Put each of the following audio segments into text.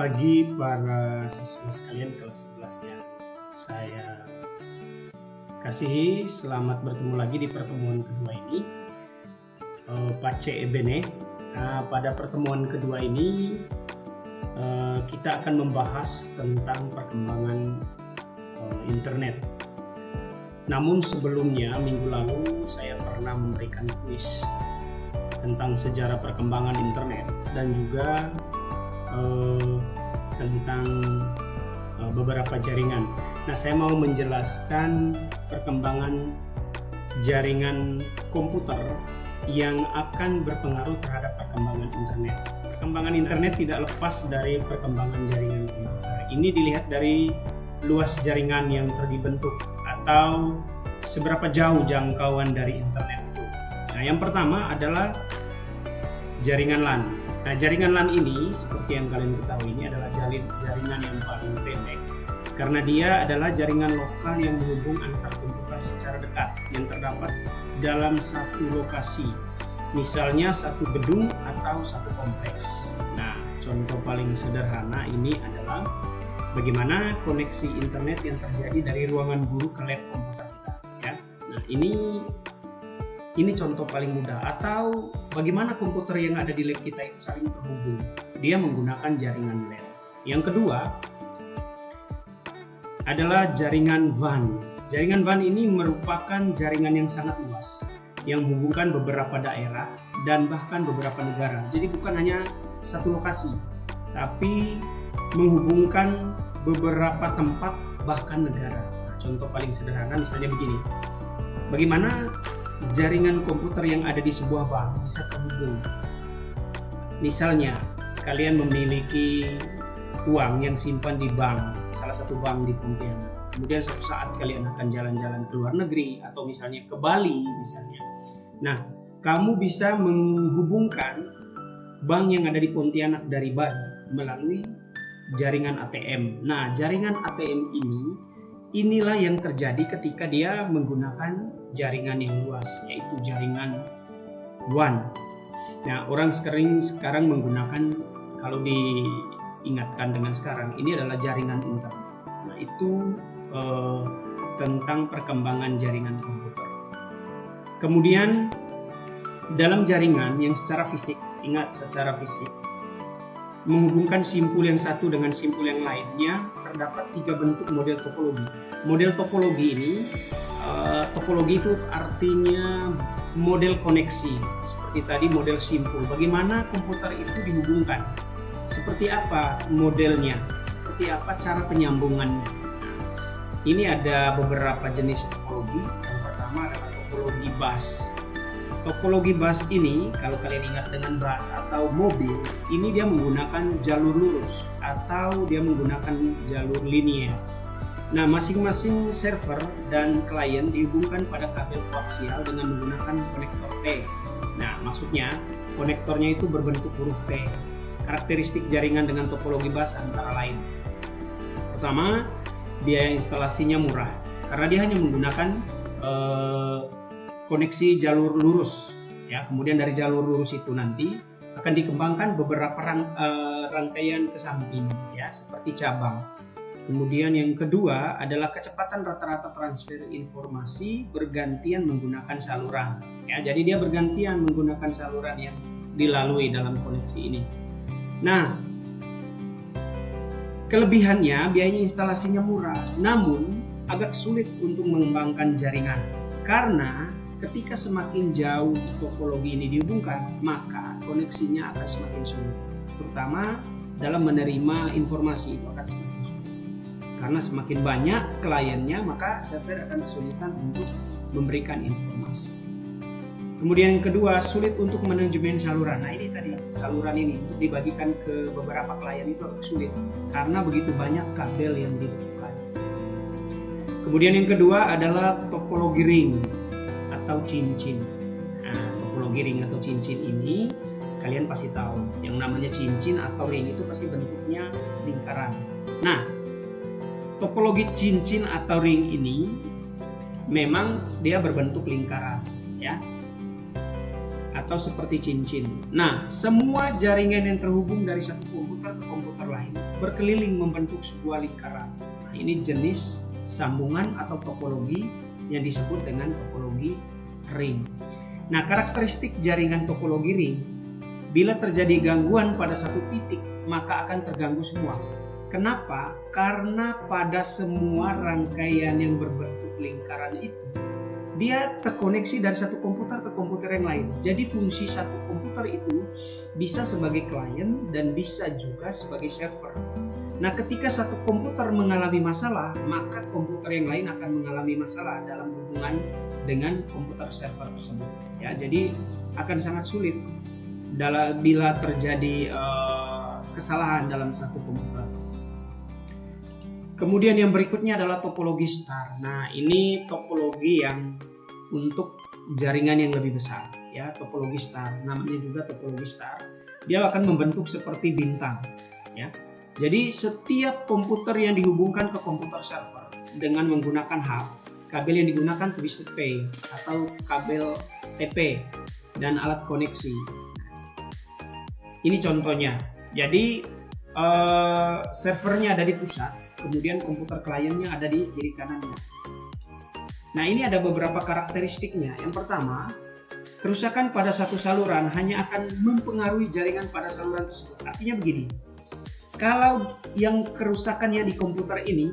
pagi para siswa sekalian kelas 11 yang saya kasihi. Selamat bertemu lagi di pertemuan kedua ini. Pace Ebene. Pada pertemuan kedua ini kita akan membahas tentang perkembangan internet. Namun sebelumnya, minggu lalu saya pernah memberikan kuis tentang sejarah perkembangan internet dan juga tentang beberapa jaringan. Nah, saya mau menjelaskan perkembangan jaringan komputer yang akan berpengaruh terhadap perkembangan internet. Perkembangan internet tidak lepas dari perkembangan jaringan komputer. Ini dilihat dari luas jaringan yang dibentuk atau seberapa jauh jangkauan dari internet itu. Nah, yang pertama adalah jaringan LAN. Nah, jaringan LAN ini seperti yang kalian ketahui, ini adalah jaringan yang paling pendek karena dia adalah jaringan lokal yang menghubung antar komputer secara dekat yang terdapat dalam satu lokasi, misalnya satu gedung atau satu kompleks. Nah, contoh paling sederhana ini adalah bagaimana koneksi internet yang terjadi dari ruangan guru ke lab komputer kita, ya. Nah, ini contoh paling mudah. Atau bagaimana komputer yang ada di lab kita itu saling terhubung. Dia menggunakan jaringan LAN. Yang kedua adalah jaringan WAN. Jaringan WAN ini merupakan jaringan yang sangat luas yang menghubungkan beberapa daerah dan bahkan beberapa negara. Jadi bukan hanya satu lokasi, tapi menghubungkan beberapa tempat bahkan negara. Nah, contoh paling sederhana misalnya begini. Bagaimana jaringan komputer yang ada di sebuah bank bisa terhubung? Misalnya, kalian memiliki uang yang simpan di bank, salah satu bank di Pontianak. Kemudian suatu saat kalian akan jalan-jalan ke luar negeri atau misalnya ke Bali misalnya. Nah, kamu bisa menghubungkan bank yang ada di Pontianak dari Bali melalui jaringan ATM. Nah, jaringan ATM inilah yang terjadi ketika dia menggunakan jaringan yang luas, yaitu jaringan WAN. Nah, orang sekarang menggunakan, kalau diingatkan dengan sekarang, ini adalah jaringan internet. Nah, itu tentang perkembangan jaringan komputer. Kemudian dalam jaringan yang secara fisik, ingat secara fisik, menghubungkan simpul yang satu dengan simpul yang lainnya, terdapat 3 bentuk model topologi. Model topologi ini, topologi itu artinya model koneksi. Seperti tadi model simpul. Bagaimana komputer itu dihubungkan? Seperti apa modelnya? Seperti apa cara penyambungannya? Ini ada beberapa jenis topologi. Yang pertama adalah topologi bus. Topologi bus ini, kalau kalian ingat dengan bus atau mobil, ini dia menggunakan jalur lurus atau dia menggunakan jalur linear. Nah, masing-masing server dan klien dihubungkan pada kabel koaksial dengan menggunakan konektor T. Nah, maksudnya konektornya itu berbentuk huruf T. Karakteristik jaringan dengan topologi bus antara lain: pertama, biaya instalasinya murah karena dia hanya menggunakan koneksi jalur lurus, ya. Kemudian dari jalur lurus itu nanti akan dikembangkan beberapa rangkaian ke samping, ya, seperti cabang. Kemudian yang kedua adalah kecepatan rata-rata transfer informasi bergantian menggunakan saluran, ya. Jadi dia bergantian menggunakan saluran yang dilalui dalam koneksi ini. Nah, kelebihannya biayanya instalasinya murah, namun agak sulit untuk mengembangkan jaringan karena ketika semakin jauh topologi ini dihubungkan, maka koneksinya akan semakin sulit, terutama dalam menerima informasi itu akan semakin sulit. Karena semakin banyak kliennya, maka server akan kesulitan untuk memberikan informasi. Kemudian yang kedua, sulit untuk manajemen saluran. Nah, ini tadi saluran ini untuk dibagikan ke beberapa klien itu agak sulit karena begitu banyak kabel yang dibutuhkan. Kemudian yang kedua adalah topologi ring atau cincin. Nah, topologi ring atau cincin ini kalian pasti tahu. Yang namanya cincin atau ring itu pasti bentuknya lingkaran. Nah, topologi cincin atau ring ini memang dia berbentuk lingkaran, ya. atau seperti cincin. Nah, semua jaringan yang terhubung dari satu komputer ke komputer lain berkeliling membentuk sebuah lingkaran. Nah, ini jenis sambungan atau topologi yang disebut dengan topologi ring. Nah, karakteristik jaringan topologi ring, bila terjadi gangguan pada satu titik, maka akan terganggu semua. Kenapa? Karena pada semua rangkaian yang berbentuk lingkaran itu, dia terkoneksi dari satu komputer ke komputer yang lain. Jadi fungsi satu komputer itu bisa sebagai klien dan bisa juga sebagai server. Nah, ketika satu komputer mengalami masalah, maka komputer yang lain akan mengalami masalah dalam hubungan dengan komputer server tersebut. Ya, jadi akan sangat sulit bila terjadi kesalahan dalam satu komputer. Kemudian yang berikutnya adalah topologi star. Nah, ini topologi yang untuk jaringan yang lebih besar, ya, topologi star. Namanya juga topologi star. Dia akan membentuk seperti bintang, ya. Jadi setiap komputer yang dihubungkan ke komputer server dengan menggunakan hub, kabel yang digunakan twisted pair atau kabel TP dan alat koneksi. Ini contohnya. Jadi servernya ada di pusat, kemudian komputer kliennya ada di kiri kanannya. Nah, ini ada beberapa karakteristiknya. Yang pertama, kerusakan pada satu saluran hanya akan mempengaruhi jaringan pada saluran tersebut. Artinya begini, kalau yang kerusakannya di komputer ini,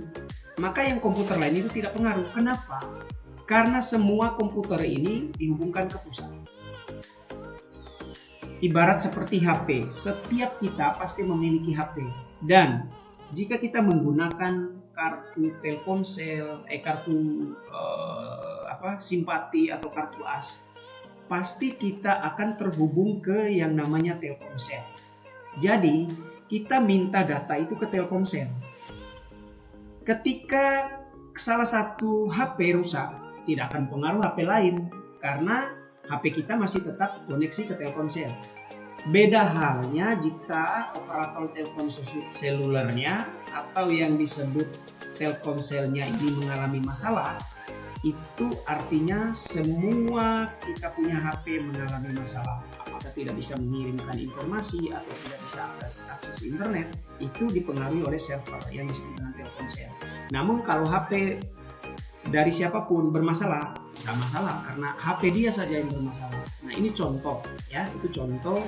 maka yang komputer lain itu tidak pengaruh. Kenapa? Karena semua komputer ini dihubungkan ke pusat. Ibarat seperti HP, setiap kita pasti memiliki HP. Dan jika kita menggunakan kartu Telkomsel, simpati atau kartu as, pasti kita akan terhubung ke yang namanya Telkomsel. Jadi kita minta data itu ke Telkomsel. Ketika salah satu HP rusak, tidak akan pengaruh HP lain karena HP kita masih tetap koneksi ke Telkomsel. Beda halnya jika operator telepon selulernya atau yang disebut Telkomselnya ini mengalami masalah, itu artinya semua kita punya HP mengalami masalah. Apakah tidak bisa mengirimkan informasi atau tidak bisa akses internet, itu dipengaruhi oleh server yang disebut dengan Telkomsel. Namun kalau HP dari siapapun bermasalah, tidak masalah karena HP dia saja yang bermasalah. Nah, ini contoh, ya, itu contoh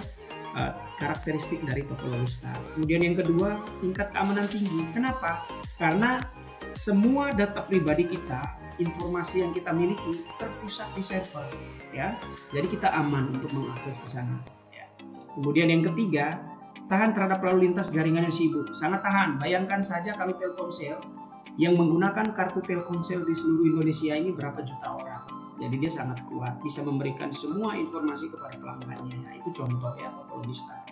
karakteristik dari topologi star. Kemudian yang kedua, tingkat keamanan tinggi. Kenapa? Karena semua data pribadi kita, informasi yang kita miliki terpusat di server, ya. Jadi kita aman untuk mengakses ke sana, ya. Kemudian yang ketiga, tahan terhadap lalu lintas jaringan yang sibuk. Sangat tahan. Bayangkan saja kalau Telkomsel yang menggunakan kartu Telkomsel di seluruh Indonesia ini berapa juta orang. Jadi dia sangat kuat, bisa memberikan semua informasi kepada pelanggannya. Nah, itu contoh, ya, topologi star.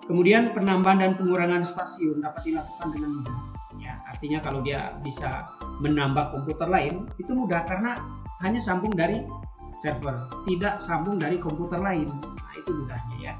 Kemudian penambahan dan pengurangan stasiun dapat dilakukan dengan mudah. Ya, artinya kalau dia bisa menambah komputer lain itu mudah karena hanya sambung dari server, tidak sambung dari komputer lain. Nah, itu mudahnya, ya.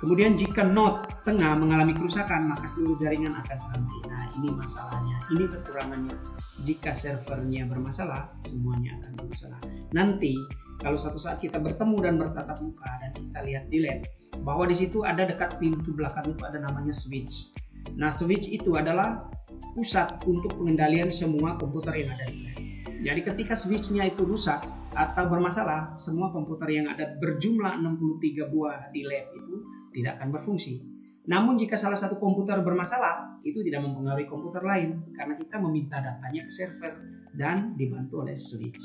Kemudian jika node tengah mengalami kerusakan, maka seluruh jaringan akan berhenti. Nah, ini masalahnya, ini kekurangannya. Jika servernya bermasalah, semuanya akan bermasalah. Nanti kalau suatu saat kita bertemu dan bertatap muka dan kita lihat di lab bahwa di situ ada dekat pintu belakang itu ada namanya switch. Nah, switch itu adalah pusat untuk pengendalian semua komputer yang ada di lab. Jadi ketika switchnya itu rusak atau bermasalah, semua komputer yang ada berjumlah 63 buah di lab itu tidak akan berfungsi. Namun jika salah satu komputer bermasalah, itu tidak mempengaruhi komputer lain karena kita meminta datanya ke server dan dibantu oleh switch.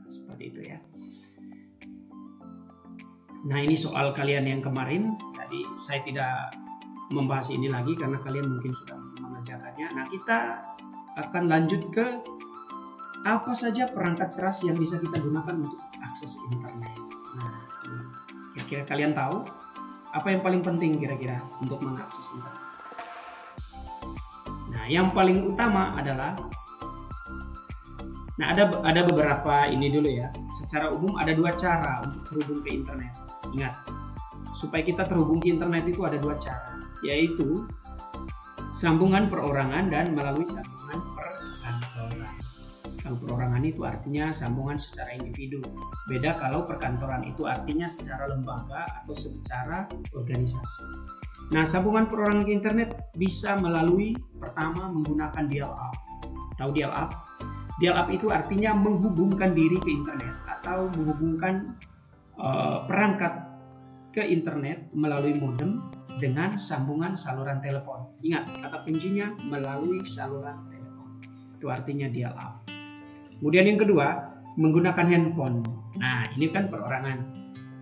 Seperti itu, ya. Nah, ini soal kalian yang kemarin. Jadi saya tidak membahas ini lagi karena kalian mungkin sudah mengerjakannya. Nah, kita akan lanjut ke apa saja perangkat keras yang bisa kita gunakan untuk akses internet. Nah, kira-kira kalian tahu apa yang paling penting kira-kira untuk mengakses internet? Nah, yang paling utama adalah, ada beberapa ini dulu, ya. Secara umum ada dua cara untuk terhubung ke internet. Ingat, supaya kita terhubung ke internet itu ada dua cara, yaitu sambungan perorangan dan melalui sambungan perkantoran. Kalau perorangan itu artinya sambungan secara individu. Beda kalau perkantoran itu artinya secara lembaga atau secara organisasi. Nah, sambungan perorangan ke internet bisa melalui pertama menggunakan dial-up. Tahu dial-up? Dial-up itu artinya menghubungkan diri ke internet atau menghubungkan perangkat ke internet melalui modem dengan sambungan saluran telepon. Ingat, kata kuncinya melalui saluran telepon. Itu artinya dial-up. Kemudian yang kedua, menggunakan handphone. Nah, ini kan perorangan.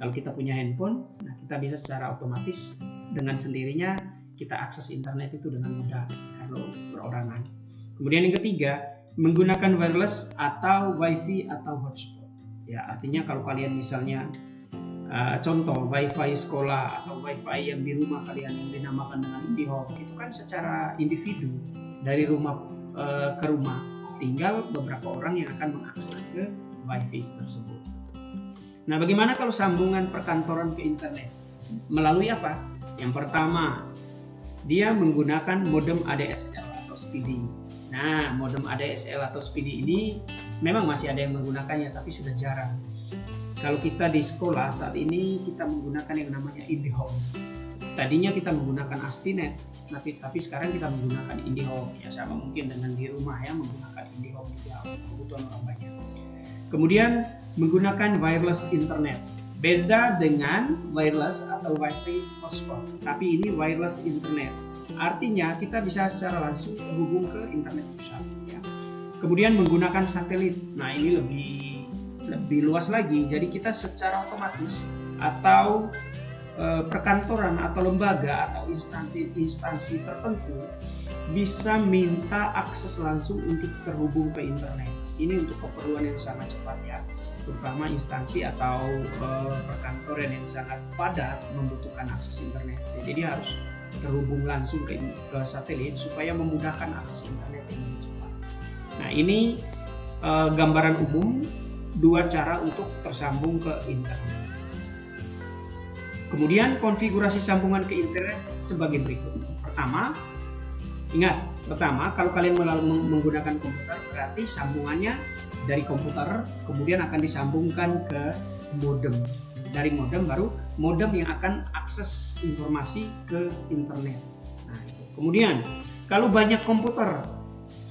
Kalau kita punya handphone, nah kita bisa secara otomatis dengan sendirinya kita akses internet itu dengan mudah kalau perorangan. Kemudian yang ketiga, menggunakan wireless atau wifi atau hotspot. Ya, artinya kalau kalian misalnya contoh wifi sekolah atau wifi yang di rumah kalian yang dinamakan dengan IndiHome, itu kan secara individu dari rumah ke rumah, tinggal beberapa orang yang akan mengakses ke wifi tersebut. Nah, bagaimana kalau sambungan perkantoran ke internet? Melalui apa? Yang pertama, dia menggunakan modem ADSL atau SPDI. Nah, modem ADSL atau SPDI ini memang masih ada yang menggunakannya, tapi sudah jarang. Kalau kita di sekolah saat ini kita menggunakan yang namanya IndiHome. Tadinya kita menggunakan Astinet, tapi sekarang kita menggunakan IndiHome. Ya sama mungkin dengan di rumah ya menggunakan IndiHome juga kebutuhan orang banyak. Kemudian menggunakan wireless internet. Beda dengan wireless atau wifi hotspot, tapi ini wireless internet. Artinya kita bisa secara langsung terhubung ke internet pusat. Ya. Kemudian menggunakan satelit. Nah ini lebih luas lagi. Jadi kita secara otomatis atau perkantoran atau lembaga atau instansi tertentu bisa minta akses langsung untuk terhubung ke internet. Ini untuk keperluan yang sangat cepat ya, terutama instansi atau perkantoran yang sangat padat membutuhkan akses internet. Jadi dia harus terhubung langsung ke satelit supaya memudahkan akses internet yang lebih cepat. Nah ini gambaran umum dua cara untuk tersambung ke internet. Kemudian konfigurasi sambungan ke internet sebagai berikut. Pertama, ingat, kalau kalian menggunakan komputer berarti sambungannya dari komputer kemudian akan disambungkan ke modem. Dari modem baru modem yang akan akses informasi ke internet. Nah, itu. Kemudian kalau banyak komputer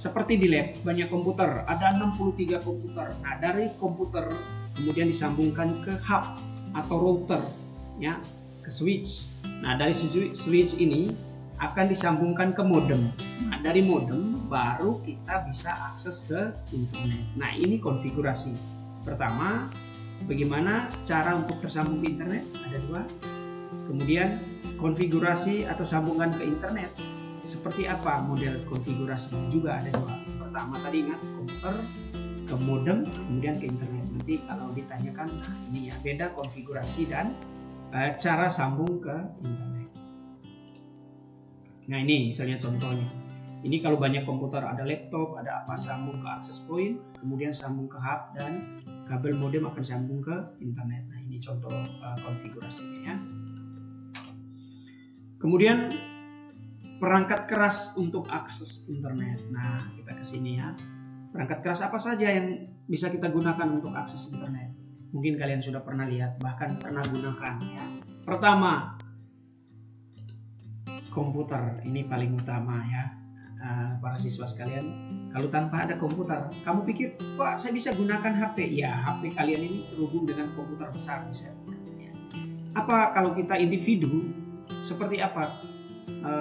seperti di lab, banyak komputer, ada 63 komputer. Nah, dari komputer kemudian disambungkan ke hub atau router ya, ke switch. Nah, dari switch ini akan disambungkan ke modem. Nah, dari modem baru kita bisa akses ke internet. Nah, ini konfigurasi. Pertama, bagaimana cara untuk tersambung ke internet? Ada dua. Kemudian konfigurasi atau sambungan ke internet. Seperti apa model konfigurasinya juga ada dua. Pertama tadi ingat komputer ke modem kemudian ke internet. Nanti kalau ditanyakan nah ini ya beda konfigurasi dan cara sambung ke internet. Nah ini misalnya contohnya. Ini kalau banyak komputer ada laptop, ada apa sambung ke access point, kemudian sambung ke hub dan kabel modem akan sambung ke internet. Nah ini contoh konfigurasinya ya. Kemudian perangkat keras untuk akses internet. Nah, kita ke sini ya. Perangkat keras apa saja yang bisa kita gunakan untuk akses internet? Mungkin kalian sudah pernah lihat, bahkan pernah gunakan ya. Pertama, komputer. Ini paling utama ya. Para siswa sekalian, kalau tanpa ada komputer, kamu pikir, Pak, saya bisa gunakan HP? Ya, HP kalian ini terhubung dengan komputer besar bisa. Apa kalau kita individu, seperti apa?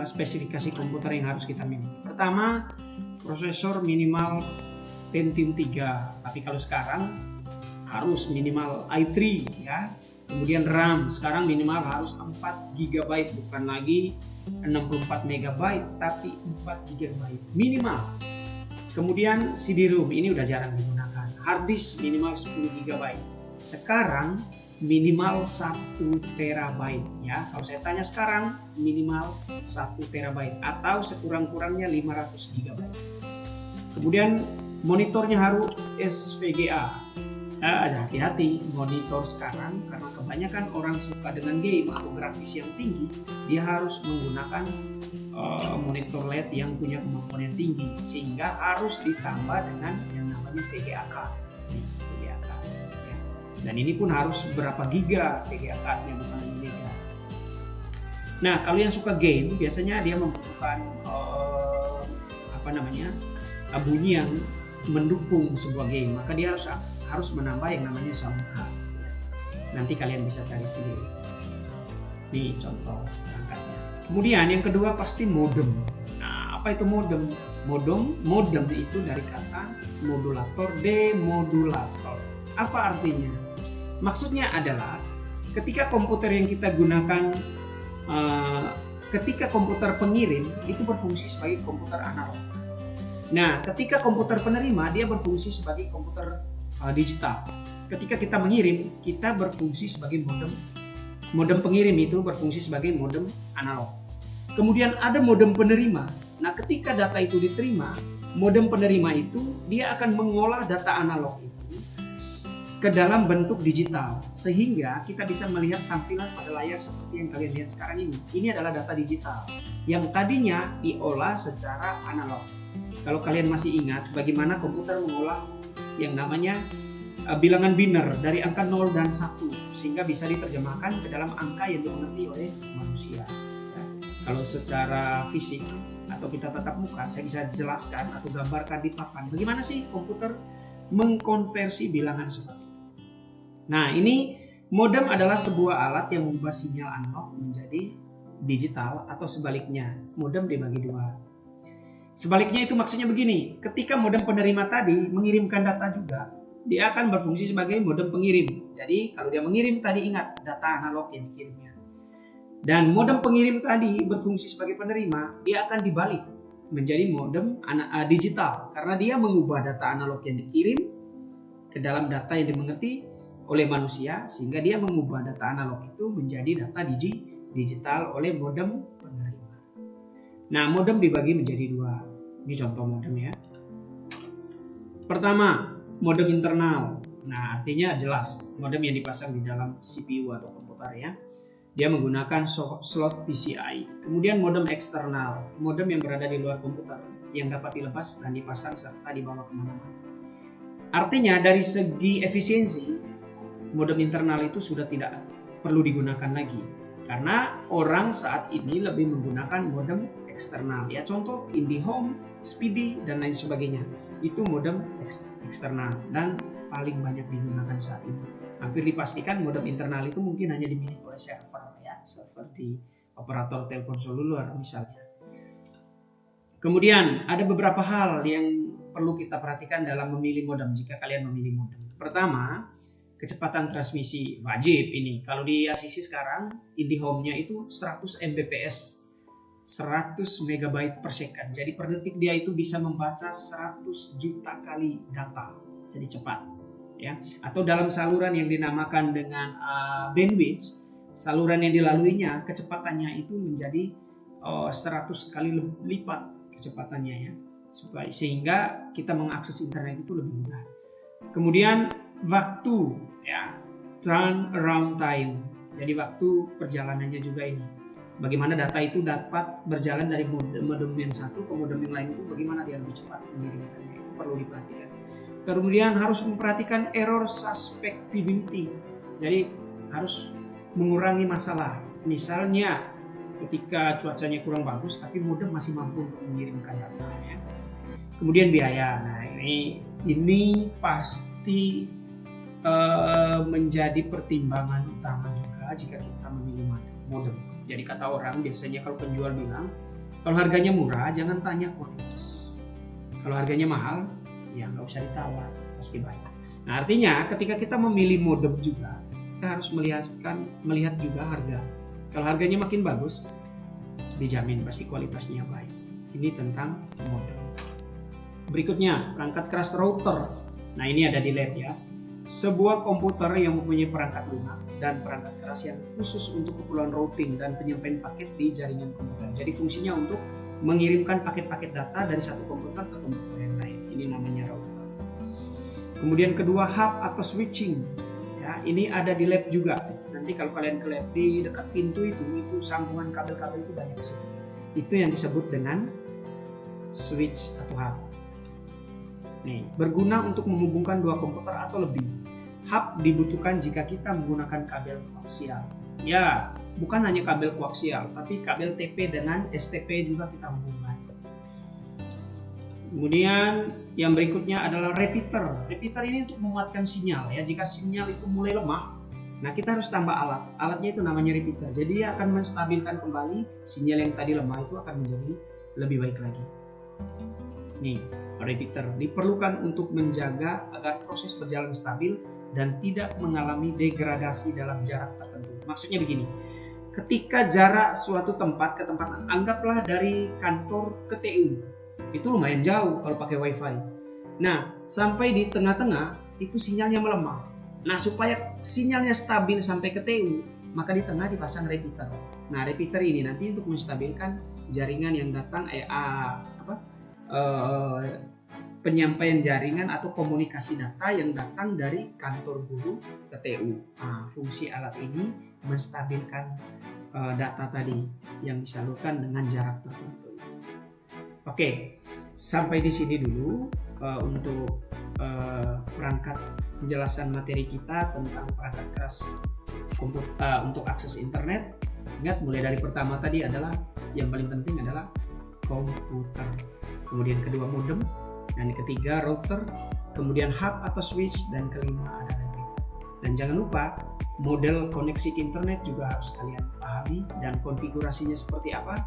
Spesifikasi komputer yang harus kita miliki. Pertama, prosesor minimal Pentium 3, tapi kalau sekarang harus minimal i3 ya. Kemudian RAM sekarang minimal harus 4 GB, bukan lagi 64 MB tapi 4 GB minimal. Kemudian CD-ROM ini udah jarang digunakan. Hard disk minimal 10 GB. Sekarang minimal 1 terabyte ya. Kalau saya tanya sekarang minimal 1 terabyte atau sekurang-kurangnya 500 GB. Kemudian monitornya harus SVGA. Hati-hati monitor sekarang karena kebanyakan orang suka dengan game atau grafis yang tinggi, dia harus menggunakan monitor LED yang punya kemampuan yang tinggi sehingga harus ditambah dengan yang namanya sebagai VGA card. VGA card ya. Dan ini pun harus berapa giga VGA card-nya, bukan mega. Nah, kalau yang suka game biasanya dia membutuhkan bunyi yang mendukung sebuah game, maka dia harus menambah yang namanya sound card. Nanti kalian bisa cari sendiri. Ini contoh perangkatnya. Kemudian yang kedua pasti modem. Nah, apa itu modem? Modem itu dari kata modulator, demodulator. Apa artinya? Maksudnya adalah ketika komputer yang kita gunakan, ketika komputer pengirim itu berfungsi sebagai komputer analog. Nah, ketika komputer penerima dia berfungsi sebagai komputer digital. Ketika kita mengirim, kita berfungsi sebagai modem. Modem pengirim itu berfungsi sebagai modem analog. Kemudian ada modem penerima. Nah, ketika data itu diterima, modem penerima itu dia akan mengolah data analog itu ke dalam bentuk digital, sehingga kita bisa melihat tampilan pada layar seperti yang kalian lihat sekarang ini. Ini adalah data digital yang tadinya diolah secara analog. Kalau kalian masih ingat bagaimana komputer mengolah yang namanya bilangan biner dari angka 0 dan 1 sehingga bisa diterjemahkan ke dalam angka yang dimengerti oleh manusia. Ya. Kalau secara fisik atau kita tatap muka, saya bisa jelaskan atau gambarkan di papan bagaimana sih komputer mengkonversi bilangan seperti itu. Nah, ini modem adalah sebuah alat yang mengubah sinyal analog menjadi digital atau sebaliknya. Modem dibagi dua. Sebaliknya itu maksudnya begini, ketika modem penerima tadi mengirimkan data juga, dia akan berfungsi sebagai modem pengirim. Jadi kalau dia mengirim tadi ingat data analog yang dikirimnya. Dan modem pengirim tadi berfungsi sebagai penerima, dia akan dibalik menjadi modem digital karena dia mengubah data analog yang dikirim ke dalam data yang dimengerti oleh manusia sehingga dia mengubah data analog itu menjadi data digital oleh modem penerima. Nah, modem dibagi menjadi dua. Ini contoh modem ya. Pertama, modem internal. Nah, artinya jelas modem yang dipasang di dalam CPU atau komputer ya. Dia menggunakan slot PCI. Kemudian modem eksternal, modem yang berada di luar komputer yang dapat dilepas dan dipasang serta dibawa kemana-mana. Artinya dari segi efisiensi, modem internal itu sudah tidak perlu digunakan lagi karena orang saat ini lebih menggunakan modem eksternal. Ya, contoh IndiHome, Speedy dan lain sebagainya. Itu modem eksternal dan paling banyak digunakan saat ini. Hampir dipastikan modem internal itu mungkin hanya dimiliki oleh server ya, server di operator telepon seluler misalnya. Kemudian ada beberapa hal yang perlu kita perhatikan dalam memilih modem jika kalian memilih modem. Pertama, kecepatan transmisi wajib ini. Kalau di ACC sekarang IndiHome-nya itu 100 Mbps. 100 MB per second. Jadi per detik dia itu bisa membaca 100 juta kali data. Jadi cepat, ya. Atau dalam saluran yang dinamakan dengan bandwidth, saluran yang dilaluinya kecepatannya itu menjadi 100 kali lipat kecepatannya ya. Sehingga kita mengakses internet itu lebih mudah. Kemudian waktu ya, turnaround time. Jadi waktu perjalanannya juga ini. Bagaimana data itu dapat berjalan dari modem yang satu ke modem yang lain itu bagaimana dia lebih cepat mengirimkannya, itu perlu diperhatikan. Kemudian harus memperhatikan error susceptibility. Jadi harus mengurangi masalah. Misalnya ketika cuacanya kurang bagus tapi modem masih mampu untuk mengirimkan datanya. Kemudian biaya. Nah, ini pasti menjadi pertimbangan utama juga jika kita memilih modem. Jadi kata orang biasanya kalau penjual bilang, kalau harganya murah jangan tanya kualitas. Kalau harganya mahal, ya nggak usah ditawar, pasti bayar. Nah, artinya ketika kita memilih modem juga, kita harus melihat juga harga. Kalau harganya makin bagus, dijamin pasti kualitasnya baik. Ini tentang modem. Berikutnya, perangkat keras router. Nah, ini ada di lab ya. Sebuah komputer yang mempunyai perangkat lunak dan perangkat keras yang khusus untuk keperluan routing dan penyampaian paket di jaringan komputer. Jadi fungsinya untuk mengirimkan paket-paket data dari satu komputer ke komputer yang lain. Ini namanya router. Kemudian kedua, hub atau switching. Ya, ini ada di lab juga. Nanti kalau kalian ke lab di dekat pintu itu sambungan kabel-kabel itu banyak di situ. Itu yang disebut dengan switch atau hub. Nih, berguna untuk menghubungkan dua komputer atau lebih. Hub dibutuhkan jika kita menggunakan kabel koaksial. Ya, bukan hanya kabel koaksial, tapi kabel TP dengan STP juga kita hubungkan. Kemudian yang berikutnya adalah repeater. Repeater ini untuk menguatkan sinyal ya. Jika sinyal itu mulai lemah, nah kita harus tambah alat. Alatnya itu namanya repeater. Jadi dia akan menstabilkan kembali sinyal yang tadi lemah itu akan menjadi lebih baik lagi. Nih, repeater diperlukan untuk menjaga agar proses berjalan stabil dan tidak mengalami degradasi dalam jarak tertentu. Maksudnya begini, ketika jarak suatu tempat ke tempat, anggaplah dari kantor ke TU, itu lumayan jauh kalau pakai wifi. Nah, sampai di tengah-tengah itu sinyalnya melemah. Nah, supaya sinyalnya stabil sampai ke TU, maka di tengah dipasang repeater. Nah, repeater ini nanti untuk menstabilkan jaringan yang datang penyampaian jaringan atau komunikasi data yang datang dari kantor guru ke TU. Nah, fungsi alat ini menstabilkan data tadi yang disalurkan dengan jarak tertentu. Oke, sampai di sini dulu untuk perangkat penjelasan materi kita tentang perangkat keras untuk akses internet. Ingat, mulai dari pertama tadi adalah yang paling penting adalah komputer, kemudian kedua modem, dan ketiga router, kemudian hub atau switch, dan kelima ada repeater. Dan jangan lupa model koneksi ke internet juga harus kalian pahami dan konfigurasinya seperti apa.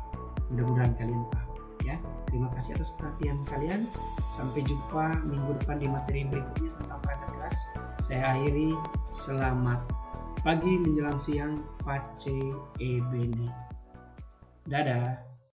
Mudah-mudahan kalian paham ya. Terima kasih atas perhatian kalian. Sampai jumpa minggu depan di materi berikutnya tentang perangkat keras. Saya akhiri, selamat pagi menjelang siang, Pace e bene. Dadah.